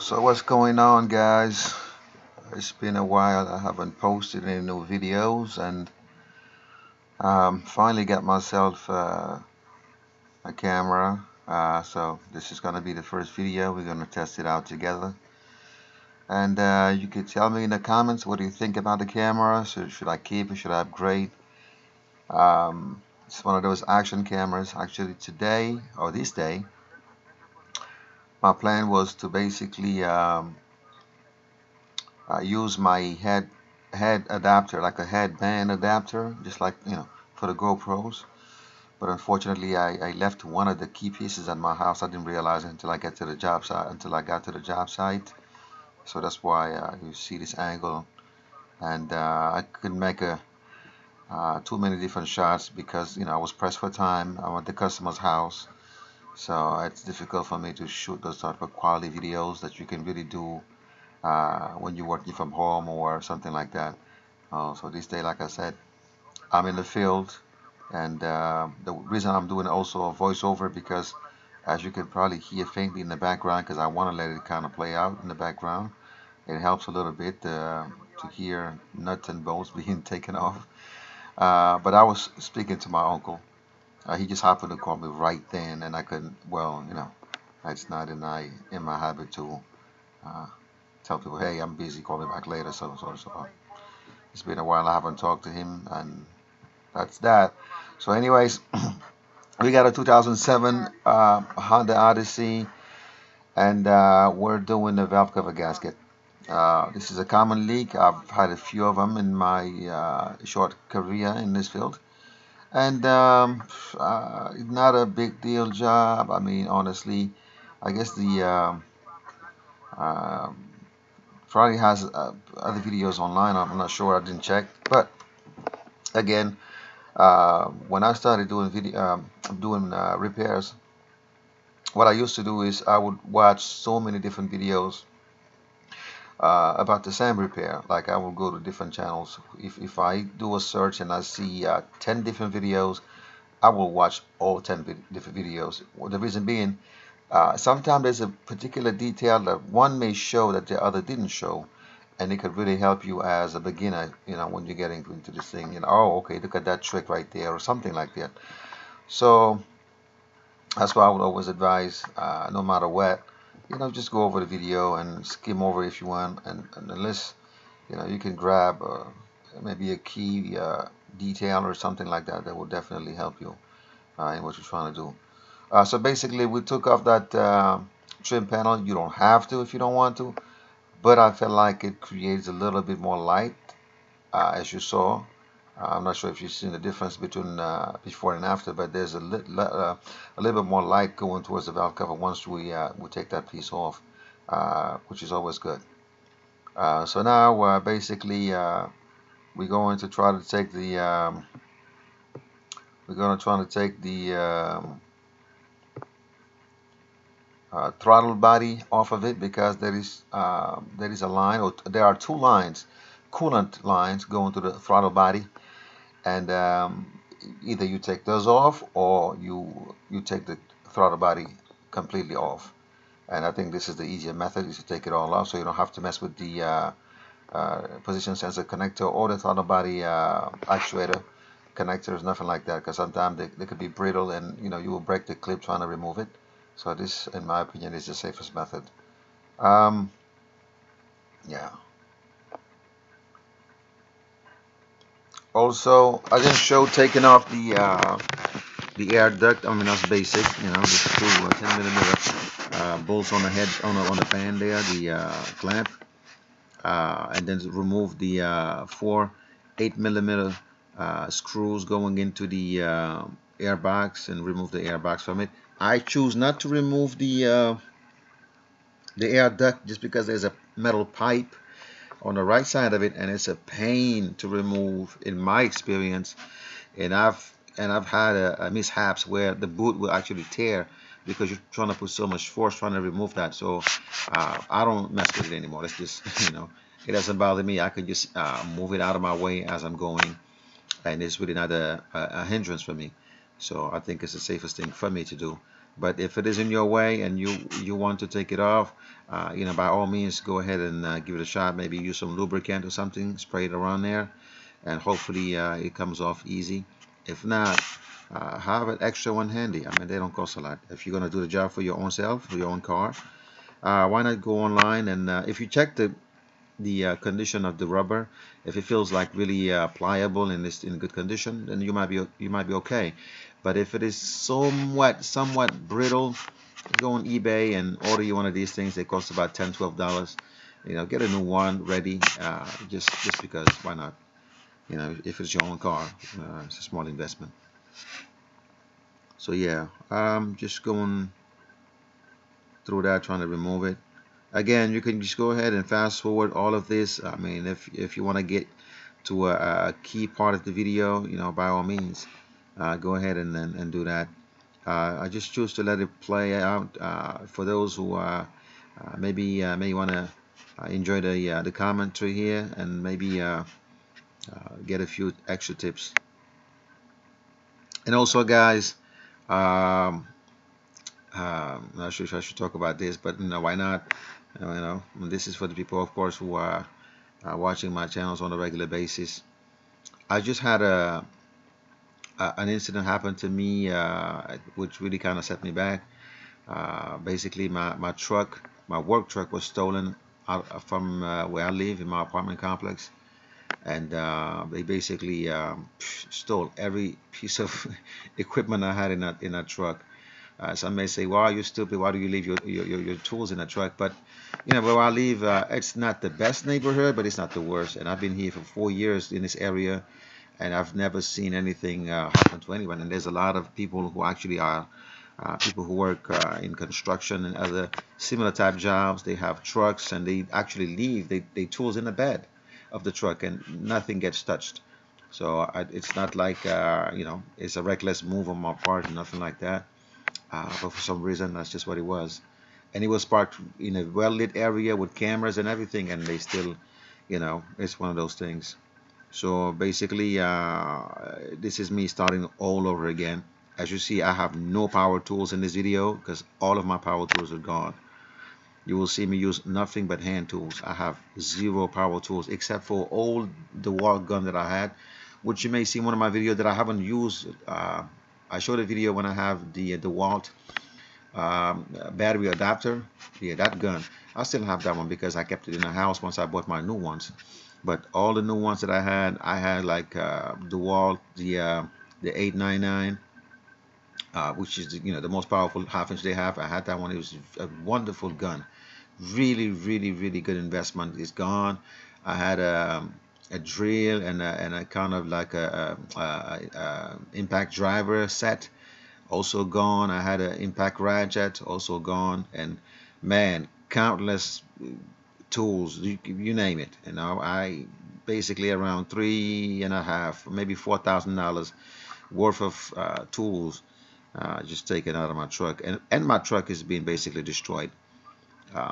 So what's going on, guys? It's been a while. I haven't posted any new videos, and finally got myself a camera. So this is gonna be the first video. We're gonna test it out together, and you could tell me in the comments what do you think about the camera. So should I keep it? Should I upgrade? It's one of those action cameras. Actually, today or this day, my plan was to basically use my head adapter, like a headband adapter, just like for the GoPros. But unfortunately, I left one of the key pieces at my house. I didn't realize it until I got to the job site. So that's why you see this angle, and I couldn't make too many different shots because I was pressed for time. I'm at the customer's house, so it's difficult for me to shoot those type of quality videos that you can really do when you're working from home or something like that. So this day, like I said, I'm in the field, and the reason I'm doing also a voiceover because, as you can probably hear faintly in the background, because I want to let it kind of play out in the background. It helps a little bit to hear nuts and bolts being taken off. But I was speaking to my uncle. He just happened to call me right then, and I couldn't. Well, it's not in my habit to uh, tell people, "Hey, I'm busy. Call me back later." So. It's been a while. I haven't talked to him, and that's that. So, anyways, we got a 2007 Honda Odyssey, and we're doing the valve cover gasket. This is a common leak. I've had a few of them in my short career in this field, and not a big deal job. I mean, honestly, I guess the um probably has other videos online. I'm not sure. I didn't check, but again, when I started doing repairs, what I used to do is I would watch so many different videos about the same repair. Like I will go to different channels. If I do a search and I see 10 different videos, I will watch all 10 different videos. Well, the reason being, sometimes there's a particular detail that one may show that the other didn't show, and it could really help you as a beginner, when you're getting into this thing. Oh, okay, look at that trick right there, or something like that. So that's why I would always advise, no matter what, just go over the video and skim over if you want, and unless you can grab maybe a key detail or something like that that will definitely help you in what you're trying to do. So basically, we took off that trim panel. You don't have to if you don't want to, but I felt like it creates a little bit more light, as you saw. I'm not sure if you've seen the difference between before and after, but there's a little bit more light going towards the valve cover once we take that piece off, which is always good. So now basically we're going to try to take the throttle body off of it because there is a line, or there are two lines, coolant lines going to the throttle body, and either you take those off or you take the throttle body completely off. And I think this is the easier method, is to take it all off, so you don't have to mess with the position sensor connector or the throttle body actuator connectors, nothing like that, because sometimes they could be brittle, and you will break the clip trying to remove it. So this, in my opinion, is the safest method. Um, yeah. Also, I didn't show taking off the air duct. I mean, that's basic. Just two 10 millimeter bolts on the head, on the fan there, the clamp, and then remove the four 8 millimeter screws going into the air box, and remove the air box from it. I choose not to remove the air duct just because there's a metal pipe on the right side of it, and it's a pain to remove in my experience. And I've had mishaps where the boot will actually tear because you're trying to put so much force trying to remove that. So I don't mess with it anymore. It's just it doesn't bother me. I can just move it out of my way as I'm going, and it's really not a hindrance for me. So I think it's the safest thing for me to do. But if it is in your way and you want to take it off, by all means, go ahead and give it a shot. Maybe use some lubricant or something, spray it around there, and hopefully it comes off easy. If not, have an extra one handy. I mean, they don't cost a lot. If you're gonna do the job for your own self, for your own car, why not go online and if you check the condition of the rubber, if it feels like really pliable and it's in good condition, then you might be okay. But if it is somewhat brittle, go on eBay and order you one of these things. They cost about $10, $12. Get a new one ready. Just because, why not? If it's your own car, it's a small investment. So yeah, just going through that, trying to remove it. Again, you can just go ahead and fast forward all of this. I mean, if you want to get to a key part of the video, by all means, go ahead and do that. I just choose to let it play out for those who maybe may want to enjoy the commentary here and maybe get a few extra tips. And also, guys, um, I'm not sure if I should talk about this, but why not? This is for the people, of course, who are watching my channels on a regular basis. I just had an incident happen to me, which really kind of set me back. Basically, my truck, my work truck, was stolen out from where I live in my apartment complex, and they basically stole every piece of equipment I had in that truck. Some may say, "Well, you're stupid. Why do you leave your tools in the truck?" But where I live, it's not the best neighborhood, but it's not the worst. And I've been here for 4 years in this area, and I've never seen anything happen to anyone. And there's a lot of people who actually are people who work in construction and other similar type jobs. They have trucks, and they actually leave they tools in the bed of the truck, and nothing gets touched. So it's not like it's a reckless move on my part, nothing like that. But for some reason, that's just what it was. And it was parked in a well-lit area with cameras and everything, and they still, it's one of those things. So basically, this is me starting all over again. As you see, I have no power tools in this video because all of my power tools are gone. You will see me use nothing but hand tools. I have zero power tools except for all the DeWalt gun that I had, which you may see in one of my videos that I haven't used. I showed a video when I have the DeWalt battery adapter. Yeah, that gun. I still have that one because I kept it in the house once I bought my new ones. But all the new ones that I had like DeWalt, the 899, which is the most powerful half-inch they have. I had that one. It was a wonderful gun. Really, really, really good investment. It's gone. I had a drill and a kind of like a impact driver set, also gone. I had an impact ratchet, also gone. And man, countless tools, you name it. I basically around 3.5, maybe $4,000 worth of tools just taken out of my truck, and my truck is being basically destroyed.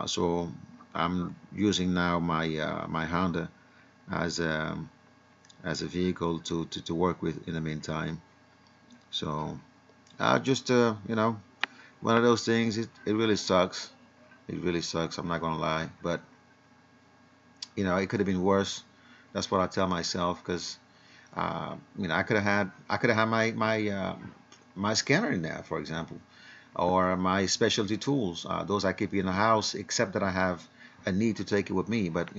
So I'm using now my Honda as a vehicle to work with in the meantime. So just one of those things. It really sucks. It really sucks. I'm not gonna lie, but it could have been worse. That's what I tell myself, because I could have had my scanner in there, for example, or my specialty tools. Those I keep in the house, except that I have a need to take it with me. But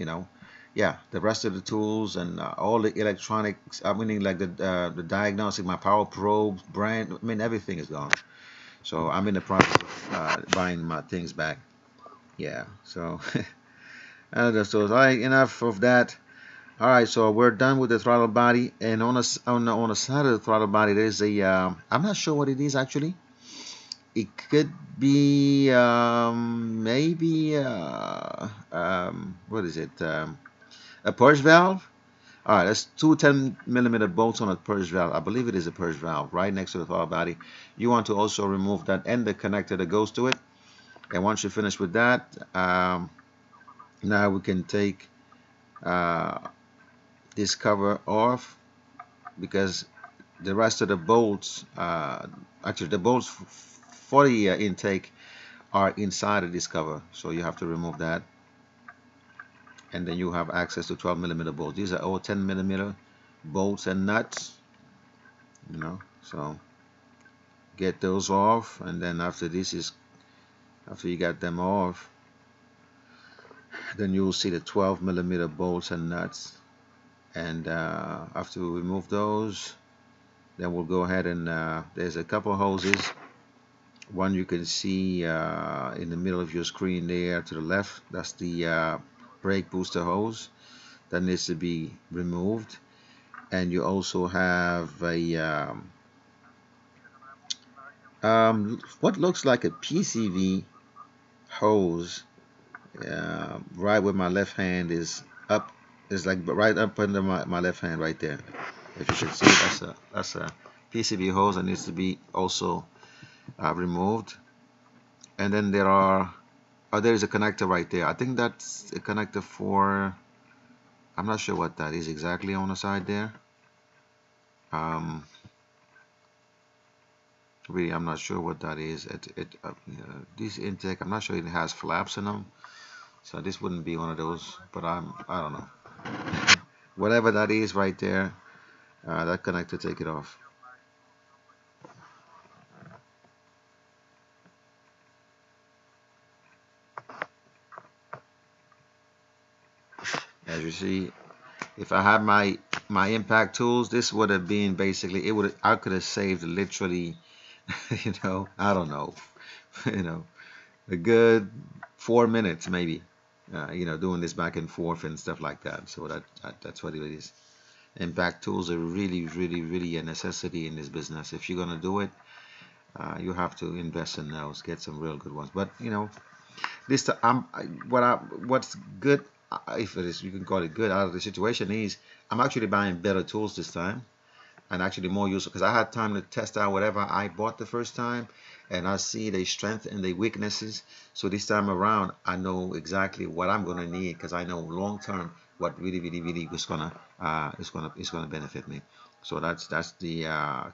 yeah, the rest of the tools and all the electronics, I mean, like the diagnostic, my power probe, brand, I mean, everything is gone. So I'm in the process of buying my things back. Yeah. So so all right, enough of that. All right, so we're done with the throttle body, and on the side of the throttle body, there's a I'm not sure what it is actually. It could be maybe what is it? A purge valve. All right, that's two 10mm bolts on a purge valve. I believe it is a purge valve right next to the throttle body. You want to also remove that and the connector that goes to it. And once you finish with that, now we can take uh, this cover off, because the rest of the bolts, actually the bolts for the intake are inside of this cover, so you have to remove that, and then you have access to 12 millimeter bolts. These are all 10 millimeter bolts and nuts, so get those off, and then after you got them off, then you'll see the 12 millimeter bolts and nuts, and after we remove those, then we'll go ahead and there's a couple of hoses. One you can see in the middle of your screen there to the left, that's the brake booster hose that needs to be removed. And you also have a what looks like a PCV hose right where my left hand is up. It's like right up under my left hand right there. If you can see, that's a PCV hose that needs to be also removed. And then there is a connector right there. I think that's a connector for, I'm not sure what that is exactly on the side there. Really, I'm not sure what that is. This intake, I'm not sure it has flaps in them, so this wouldn't be one of those. But I don't know. Whatever that is right there, that connector, take it off. As you see, if I had my impact tools, this would have been basically, I could have saved literally, I don't know, a good 4 minutes maybe, doing this back and forth and stuff like that. So that's what it is. Impact tools are really, really, really a necessity in this business. If you're gonna do it, you have to invest in those, get some real good ones. But this what's good, if it is, you can call it good, out of the situation is I'm actually buying better tools this time, and actually more useful, because I had time to test out whatever I bought the first time, and I see the strength and the weaknesses. So this time around, I know exactly what I'm gonna need, because I know long term what really, really, really is gonna benefit me. So that's the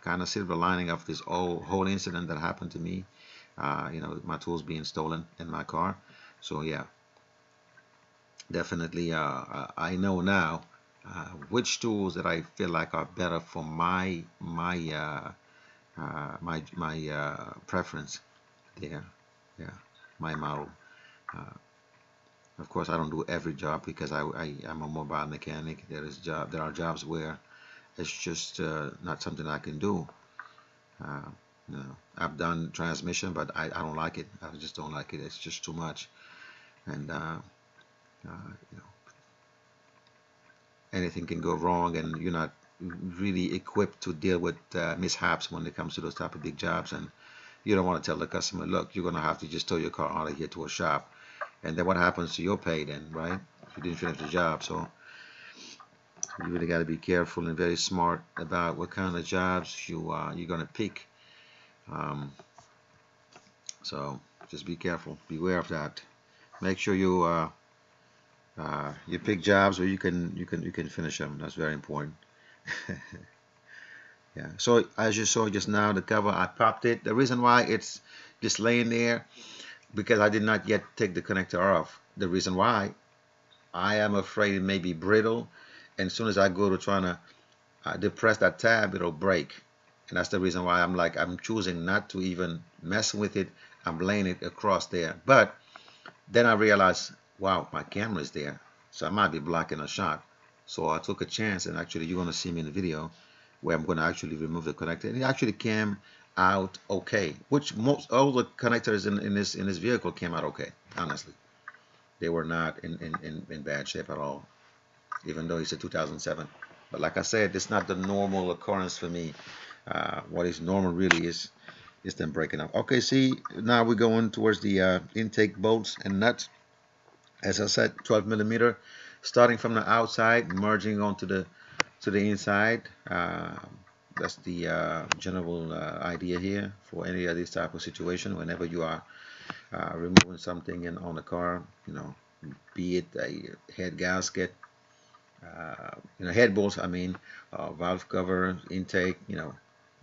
kind of silver lining of this whole incident that happened to me. My tools being stolen in my car. So yeah, definitely, I know now which tools that I feel like are better for my preference there. Yeah, my model. Uh, of course, I don't do every job, because I'm a mobile mechanic. There are jobs where it's just not something I can do. Uh, I've done transmission, but I don't like it. I just don't like it. It's just too much, and you know, anything can go wrong, and you're not really equipped to deal with mishaps when it comes to those type of big jobs. And you don't want to tell the customer, look, you're going to have to just tow your car out of here to a shop, and then what happens to your pay then, right? If you didn't finish the job. So you really got to be careful and very smart about what kind of jobs you're going to pick. Um, so just be careful, beware of that. Make sure you pick jobs where you can finish them. That's very important. Yeah. So as you saw just now, the cover, I popped it. The reason why it's just laying there, because I did not yet take the connector off. The reason why, I am afraid it may be brittle, and as soon as I go to trying to depress that tab, it'll break. And that's the reason why I'm choosing not to even mess with it. I'm laying it across there. But then I realized, wow, my camera is there, so I might be blocking a shot. So I took a chance, and actually you're going to see me in the video where I'm going to actually remove the connector. And it actually came out okay, which most all the connectors in this vehicle came out okay. Honestly, they were not in bad shape at all, even though it's a 2007. But like I said, it's not the normal occurrence for me. What is normal really is them breaking up. Okay, see, now we're going towards the intake bolts and nuts. As I said, 12 millimeter, starting from the outside, merging onto the inside. That's the general idea here for any of this type of situation. Whenever you are removing something on the car, be it a head gasket, head bolts, I mean, valve cover, intake,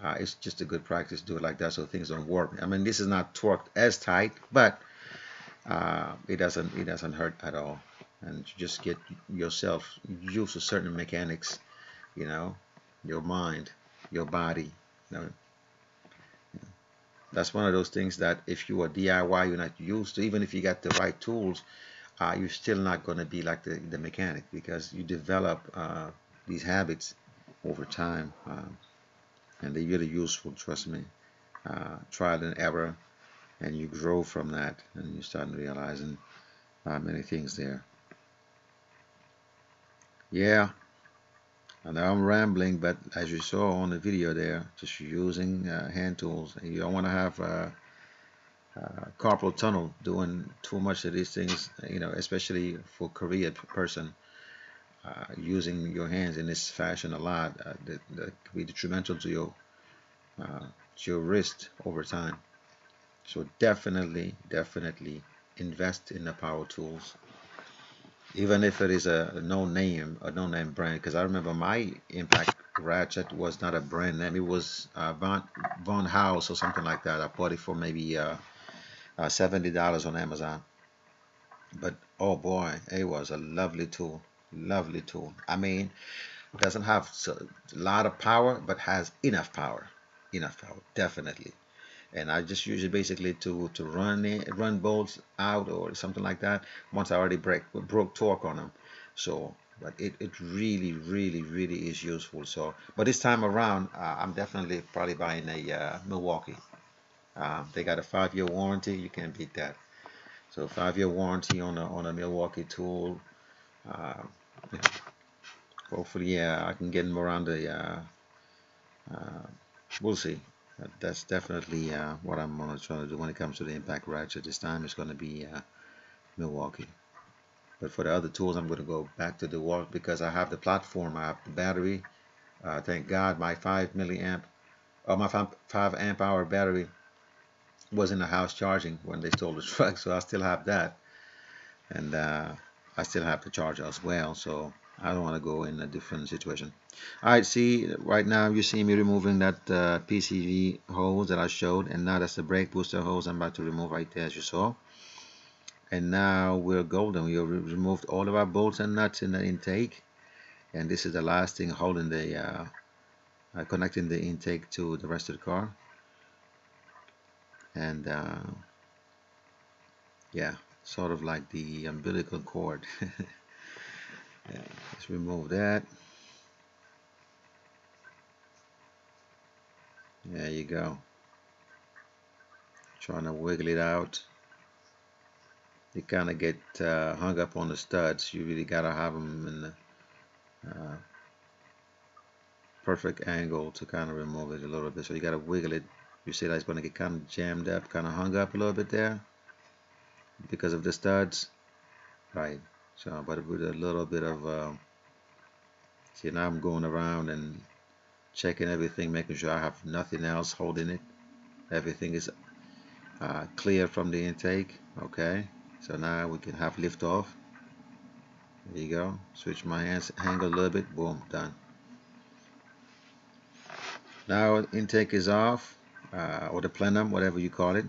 It's just a good practice to do it like that so things don't warp. I mean, this is not torqued as tight, but it doesn't hurt at all, and you just get yourself used to certain mechanics, you know, your mind, your body. You know, that's one of those things that if you are DIY, you're not used to. Even if you got the right tools, you're still not going to be like the mechanic because you develop these habits over time, and they're really useful. Trust me. Trial and error, and you grow from that, and you start realizing many things there. Yeah, and now I'm rambling, but as you saw on the video there, just using hand tools. And you don't want to have carpal tunnel doing too much of these things, especially for career person. Using your hands in this fashion a lot that could be detrimental uh, to your wrist over time. So definitely invest in the power tools, even if it is a no name brand. Because I remember my impact ratchet was not a brand name; it was Von House or something like that. I bought it for maybe $70 on Amazon. But oh boy, it was a lovely tool, lovely tool. I mean, it doesn't have a lot of power, but has enough power, definitely. And I just use it basically to run bolts out or something like that once I already broke torque on them. So, but it really is useful. So, but this time around, I'm definitely probably buying a Milwaukee. They got a 5-year warranty. You can't beat that. So 5-year warranty on a Milwaukee tool. Uh, yeah, hopefully, yeah, I can get them around the. Uh, we'll see. That's definitely what I'm gonna try to do when it comes to the impact ratchet. This time it's gonna be Milwaukee. But for the other tools, I'm gonna go back to the wall because I have the platform, I have the battery. Thank God my 5 milliamp, or my 5 amp hour battery was in the house charging when they stole the truck, so I still have that, and I still have the charger as well. So I don't want to go in a different situation. All right, see, right now you see me removing that PCV hose that I showed, and now that's the brake booster hose I'm about to remove right there, as you saw. And now we're golden. We have removed all of our bolts and nuts in the intake, and this is the last thing holding the connecting the intake to the rest of the car. And yeah, sort of like the umbilical cord. Yeah, let's remove that. There you go. Trying to wiggle it out. You kind of get hung up on the studs. You really gotta have them in the uh, perfect angle to kind of remove it a little bit. So you gotta wiggle it. You see that it's gonna get kind of jammed up, kind of hung up a little bit there because of the studs, right? So, but with a little bit of see, now I'm going around and checking everything, making sure I have nothing else holding it. Everything is clear from the intake. Okay, so now we can have lift off. There you go. Switch my hands, angle a little bit. Boom, done. Now intake is off, or the plenum, whatever you call it,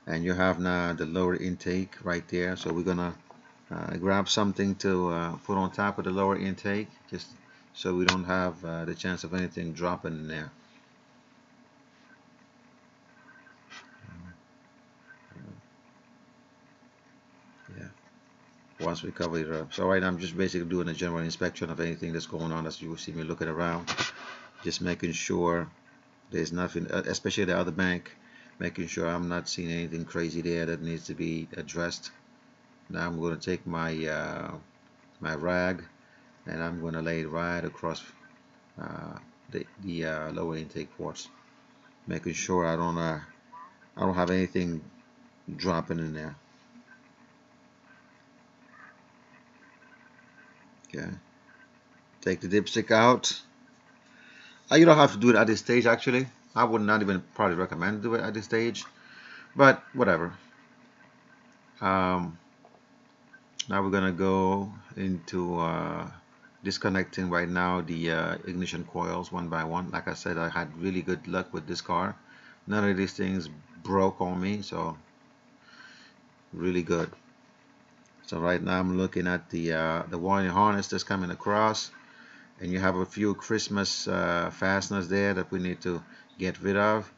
and you have now the lower intake right there. So we're gonna grab something to put on top of the lower intake, just so we don't have the chance of anything dropping in there. Yeah. Once we cover it up. So right now I'm just basically doing a general inspection of anything that's going on as you will see me looking around, just making sure there's nothing, especially the other bank, making sure I'm not seeing anything crazy there that needs to be addressed. Now I'm going to take my rag and I'm going to lay it right across the lower intake ports, making sure I don't have anything dropping in there. Okay, take the dipstick out. You don't have to do it at this stage. Actually, I would not even probably recommend do it at this stage, but whatever. Um, Now we're gonna go into disconnecting right now the ignition coils one by one. Like I said, I had really good luck with this car. None of these things broke on me, so really good. So right now I'm looking at the wiring harness that's coming across, and you have a few Christmas fasteners there that we need to get rid of.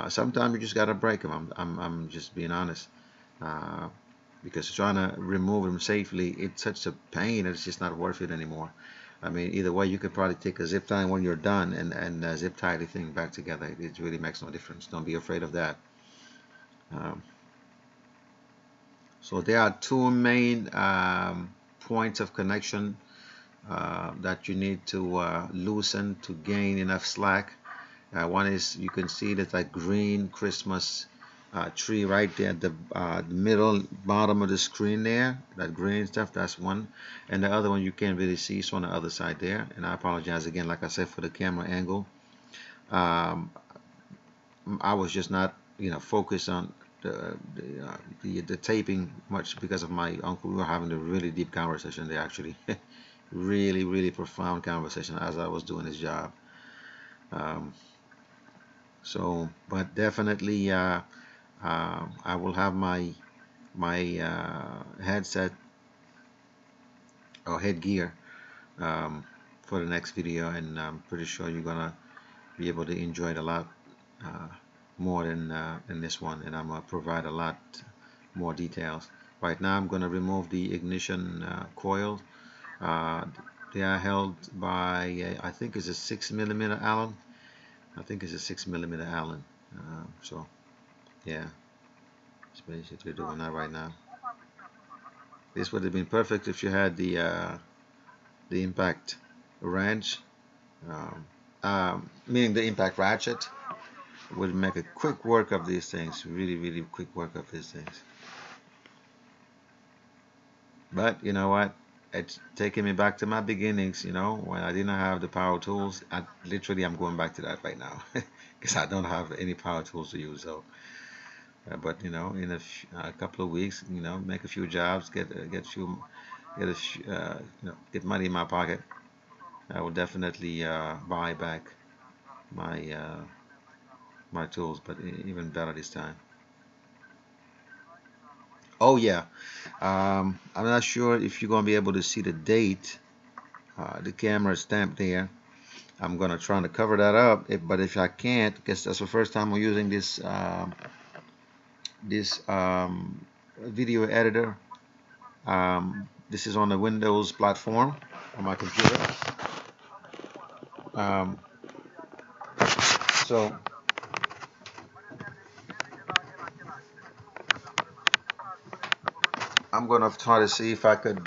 Sometimes you just gotta break them. I'm just being honest, uh, because trying to remove them safely, it's such a pain. It's just not worth it anymore. I mean, either way, you could probably take a zip tie when you're done and zip tie the thing back together. It really makes no difference. Don't be afraid of that. Um, so there are two main points of connection that you need to loosen to gain enough slack. One is, you can see that green Christmas tree right there at the middle bottom of the screen there, that green stuff, that's one. And the other one you can't really see, so on the other side there. And I apologize again, like I said, for the camera angle. um, I was just not, focused on the taping much because of my uncle. We were having a really deep conversation there, actually. Really, really profound conversation as I was doing his job. Um, but definitely, I will have my headset or headgear um, for the next video, and I'm pretty sure you're gonna be able to enjoy it a lot uh, more than this one, and I'm gonna provide a lot more details. Right now, I'm gonna remove the ignition coil. Uh, they are held by I think it's a 6 mm Allen. I think it's a 6 mm Allen. So yeah, it's basically doing that right now. This would have been perfect if you had the impact wrench, um, meaning the impact ratchet. Would make a quick work of these things. Really, really quick work of these things. But you know what? It's taking me back to my beginnings. When I didn't have the power tools. I'm going back to that right now because I don't have any power tools to use. So, but in a couple of weeks, make a few jobs, get a few, get money in my pocket. I will definitely buy back my my tools, but even better this time. Oh yeah, I'm not sure if you're gonna be able to see the date. The camera is stamped there. I'm gonna try to cover that up, but if I can't, because that's the first time I'm using this video editor. This is on the Windows platform on my computer. Um, so I'm gonna try to see if I could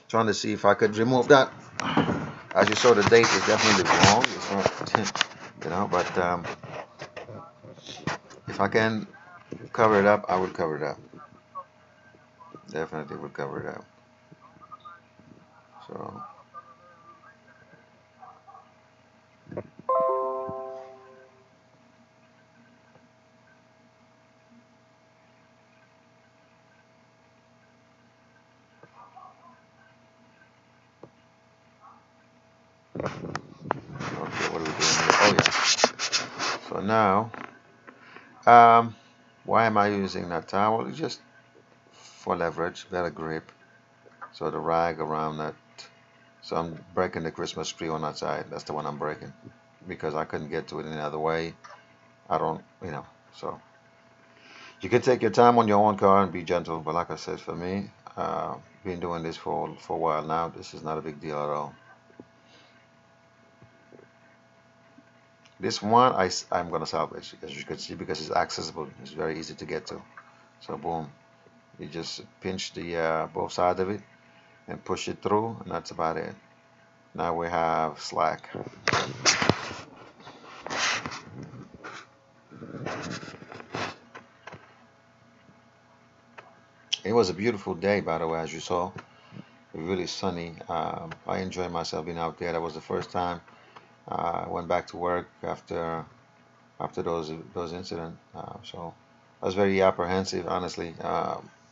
trying to see if I could remove that. As you saw, the date is definitely wrong. It's not, but if I can cover it up, I would cover it up. Definitely would cover it up. So, okay, what are we doing here? Oh yeah. So now, um, why am I using that towel? It's just for leverage, better grip. So the rag around that. So I'm breaking the Christmas tree on that side. That's the one I'm breaking because I couldn't get to it any other way. I don't, so you can take your time on your own car and be gentle. But like I said, for me, been doing this for a while now. This is not a big deal at all. This one I'm gonna salvage, as you can see, because it's accessible. It's very easy to get to. So boom, you just pinch the both sides of it and push it through, and that's about it. Now we have slack. It was a beautiful day, by the way, as you saw. Really sunny. I enjoyed myself being out there. That was the first time I went back to work after those incidents. So I was very apprehensive, honestly.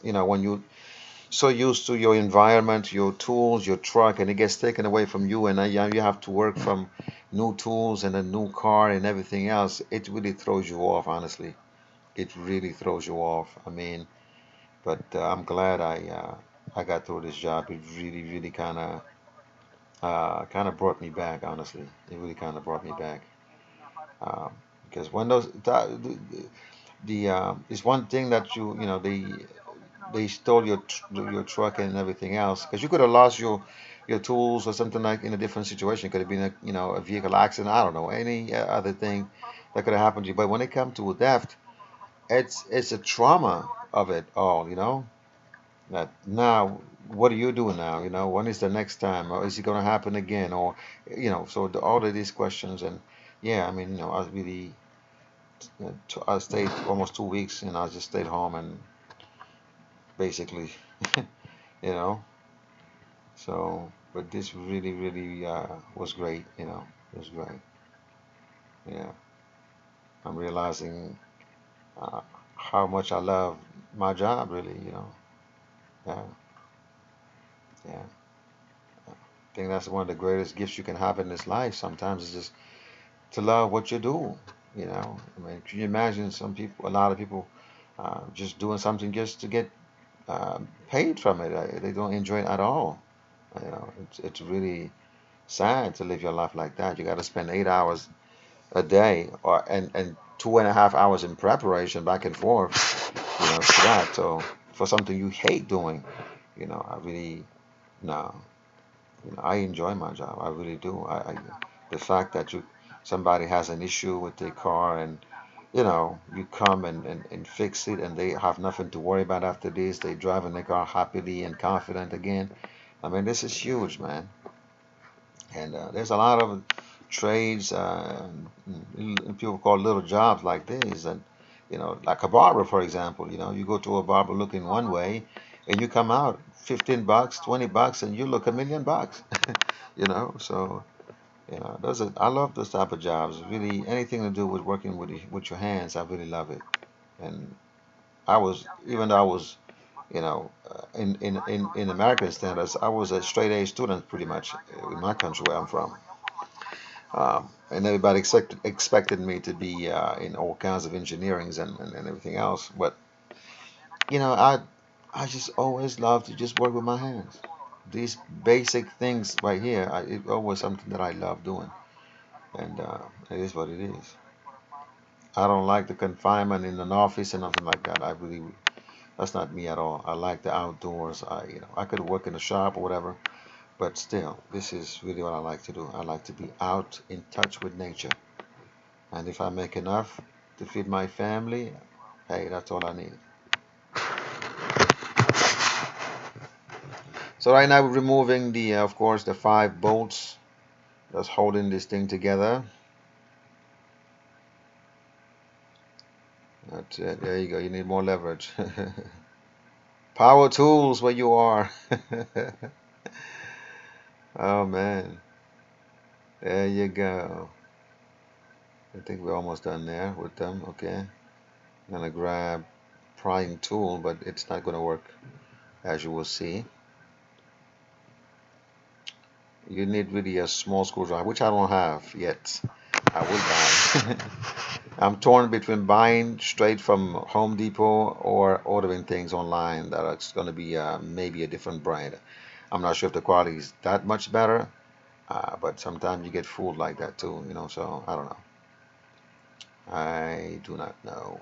When so used to your environment, your tools, your truck, and it gets taken away from you, and now you have to work from new tools and a new car and everything else. It really throws you off, honestly. It really throws you off. I mean, but I'm glad I got through this job. It really, really kind of brought me back, honestly. It really kind of brought me back. Um, because when it's one thing that you know they stole your truck and everything else, because you could have lost your tools or something, like in a different situation. It could have been a a vehicle accident. I don't know, any other thing that could have happened to you. But when it comes to a theft, it's a trauma of it all. That now, what are you doing now? When is the next time, or is it going to happen again? Or so all of these questions. And yeah, I mean, I was really I stayed almost 2 weeks, and I just stayed home and basically, you know. So, but this really, really was great. It was great. Yeah, I'm realizing uh, how much I love my job. Really. Yeah, yeah. I think that's one of the greatest gifts you can have in this life. Sometimes it's just to love what you do. I mean, can you imagine some people, a lot of people, just doing something just to get paid from it? They don't enjoy it at all. It's really sad to live your life like that. You got to spend 8 hours a day, and 2.5 hours in preparation back and forth, for that. So for something you hate doing, I really no. I enjoy my job. I really do. The fact that somebody has an issue with their car, and you come and fix it, and they have nothing to worry about after this. They driving their car happily and confident again. I mean, this is huge, man. And there's a lot of trades, people call little jobs like this, and like a barber, for example. You go to a barber looking one way, and you come out $15, $20, and you look $1,000,000. So I love those type of jobs. Really, anything to do with working with your hands, I really love it. And even though I was, in American standards, I was a straight A student pretty much in my country where I'm from. And everybody expected me to be in all kinds of engineerings and everything else. But you know, I I just always love to just work with my hands. These basic things right here, it's always something that I love doing, and it is what it is. I don't like the confinement in an office and nothing like that. That's not me at all. I like the outdoors. I could work in a shop or whatever, but still, this is really what I like to do. I like to be out in touch with nature. And if I make enough to feed my family, hey, that's all I need. So right now we're removing of course, the 5 bolts that's holding this thing together. That's it. There you go. You need more leverage. Power tools where you are. Oh man. There you go. I think we're almost done there with them. Okay. I'm gonna grab prying tool, but it's not gonna work, as you will see. You need really a small screwdriver, which I don't have yet. I will buy. I'm torn between buying straight from Home Depot or ordering things online that are going to be maybe a different brand. I'm not sure if the quality is that much better, but sometimes you get fooled like that too, so I don't know. I do not know.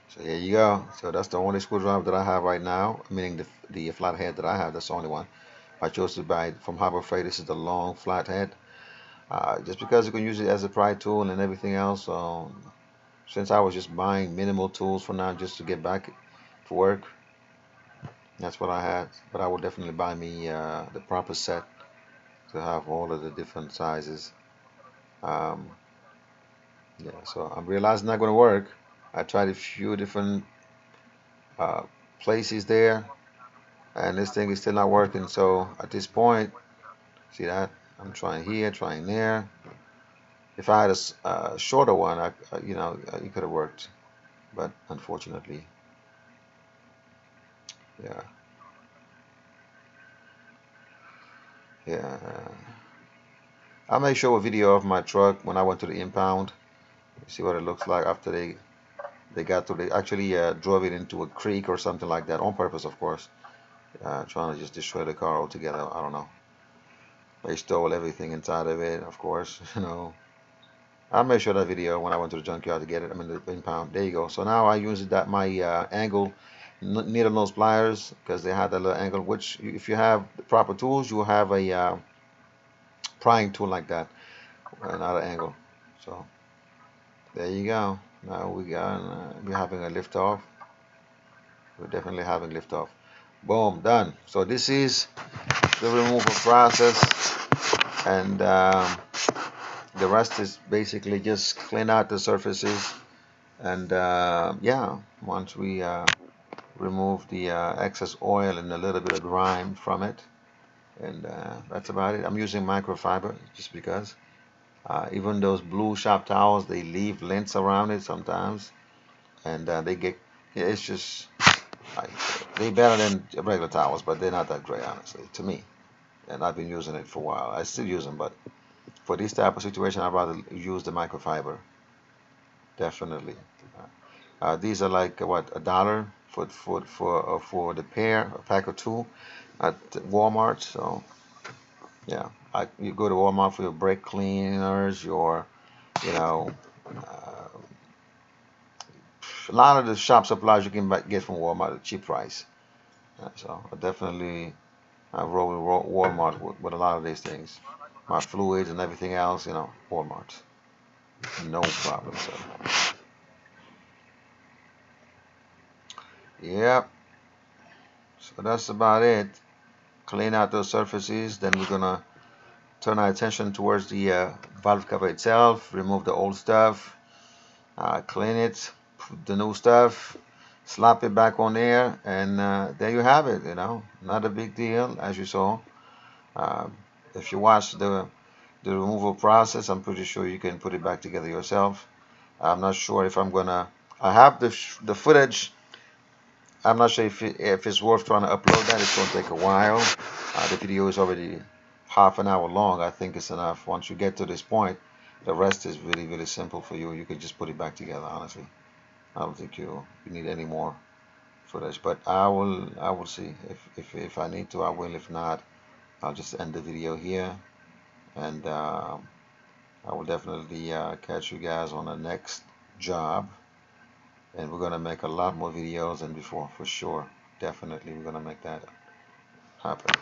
So here you go. So that's the only screwdriver that I have right now, meaning the flathead that I have. That's the only one. I chose to buy it from Harbor Freight. This is the long flathead. Just because you can use it as a pry tool and everything else. Since I was just buying minimal tools for now just to get back to work, that's what I had. But I will definitely buy me the proper set to have all of the different sizes. Um, yeah, so I'm realizing not going to work. I tried a few different uh, places there, and this thing is still not working. So at this point, see that? I'm trying here, trying there. If I had a shorter one, it could have worked. but unfortunately, yeah, yeah. I may show a video of my truck when I went to the impound. See what it looks like after they got to, they actually drove it into a creek or something like that on purpose, of course, trying to just destroy the car altogether. I don't know. They stole everything inside of it, of course. I may show that video when I went to the junkyard to get it. I mean, the impound. There you go. So now I use that my angle needle nose pliers because they had that little angle. Which, if you have the proper tools, you will have a prying tool like that, another angle. So there you go. Now we're having a lift off. We're definitely having lift off. Boom, done. So this is the removal process, and the rest is basically just clean out the surfaces. And yeah, once we remove the excess oil and a little bit of grime from it, and that's about it. I'm using microfiber just because. Even those blue shop towels, they leave lint around it sometimes, and they get. Yeah, it's just like, they better than regular towels, but they're not that great, honestly, to me. And I've been using it for a while. I still use them, but for this type of situation, I'd rather use the microfiber. Definitely. These are like what, $1 for the pair, a pack of two at Walmart. So yeah, you go to Walmart for your brake cleaners, your you know a lot of the shop supplies you can get from Walmart at a cheap price. So I definitely roll with Walmart with a lot of these things. My fluids and everything else, Walmart, no problem. So yep. So that's about it. Clean out those surfaces. Then we're gonna turn our attention towards the valve cover itself. Remove the old stuff. Clean it. Put the new stuff. Slap it back on there, and there you have it. Not a big deal, as you saw. Um, if you watch the removal process, I'm pretty sure you can put it back together yourself. I'm not sure if I'm gonna. I have the footage. I'm not sure if it's worth trying to upload that. It's gonna take a while. The video is already half an hour long. I think it's enough. Once you get to this point, the rest is really, really simple for you. You can just put it back together. Honestly, I don't think you need any more footage. But I will see if I need to. I will. If not, I'll just end the video here, and I will definitely catch you guys on the next job. And we're gonna make a lot more videos than before, for sure. Definitely, we're gonna make that happen.